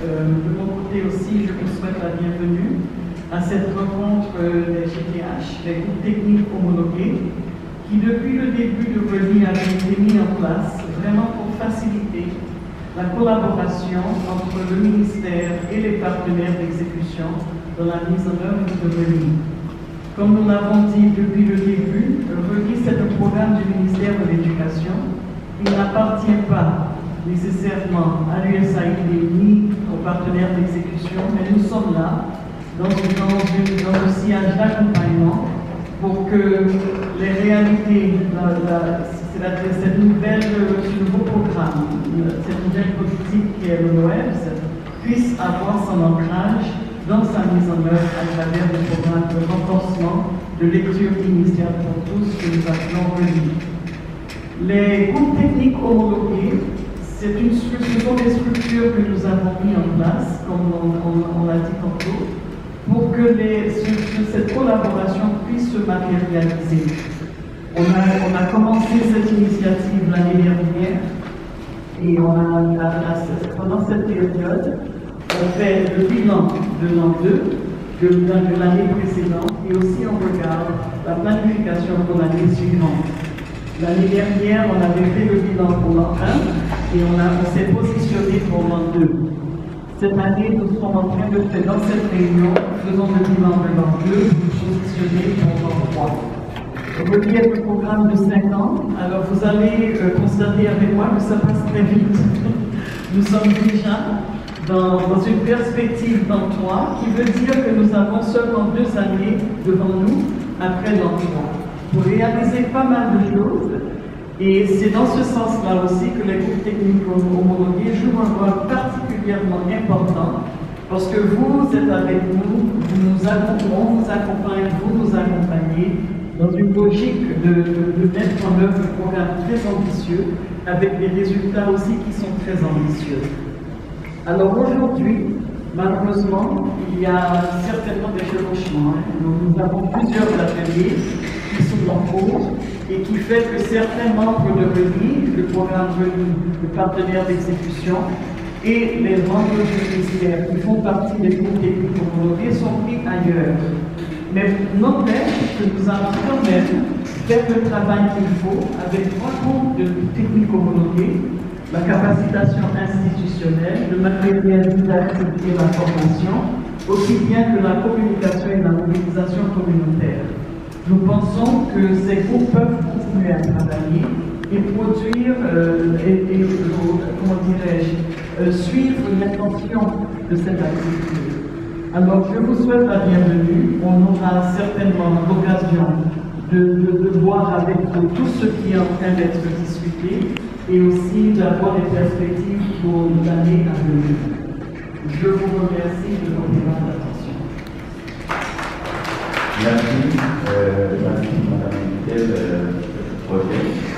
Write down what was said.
De mon côté aussi, je vous souhaite la bienvenue à cette rencontre des GTH, des groupes techniques homologués, qui depuis le début de RELI avaient été mis en place vraiment pour faciliter la collaboration entre le ministère et les partenaires d'exécution dans la mise en œuvre de RELI. Comme nous l'avons dit depuis le début, RELI c'est un programme du ministère de l'Éducation. Il n'appartient pas nécessairement à l'USAID ni aux partenaires d'exécution, mais nous sommes là dans un sillage d'accompagnement pour que les réalités, c'est-à-dire ce nouveau programme, cette nouvelle politique qui est le Noël, puisse avoir son ancrage dans sa mise en œuvre à travers le programme de renforcement de lecture initiale pour tous que nous appelons RELI. Les groupes techniques homologués, ce sont des structures que nous avons mis en place, comme on l'a dit tantôt, pour que cette collaboration puisse se matérialiser. On a commencé cette initiative l'année dernière et pendant cette période, on fait le bilan de l'an 2, de l'année précédente, et aussi on regarde la planification pour l'année suivante. L'année dernière, on avait fait le bilan pour l'an 1 et on s'est positionné pour l'an 2. Cette année, nous sommes en train de faire, dans cette réunion, faisons le bilan de l'an 2, nous positionner pour l'an 3. RELI est un programme de 5 ans, alors vous allez constater avec moi que ça passe très vite. Nous sommes déjà dans une perspective d'emploi qui veut dire que nous avons seulement 2 années devant nous après l'emploi pour réaliser pas mal de choses. Et c'est dans ce sens-là aussi que les groupes techniques homologués jouent un rôle particulièrement important parce que vous êtes avec nous, on vous accompagne, vous nous accompagnez dans une logique de mettre en œuvre un programme très ambitieux avec des résultats aussi qui sont très ambitieux. Alors aujourd'hui, malheureusement, il y a certainement des chevauchements. Nous avons plusieurs ateliers qui sont en cours et qui fait que certains membres de RELI, le programme RELI, le partenaire d'exécution, et les membres du ministère qui font partie des groupes techniques homologués sont pris ailleurs. Mais n'empêche que nous allons quand même faire le travail qu'il faut avec 3 groupes de techniques homologués, la capacitation institutionnelle, le matériel didactique et la formation, aussi bien que la communication et la mobilisation communautaire. Nous pensons que ces groupes peuvent continuer à travailler et produire, suivre l'intention de cette activité. Alors, je vous souhaite la bienvenue. On aura certainement l'occasion de voir avec vous tout ce qui est en train d'être discuté et aussi d'avoir des perspectives pour l'année à venir. Je vous remercie de votre attention. Merci, Madame Michel, de ce projet.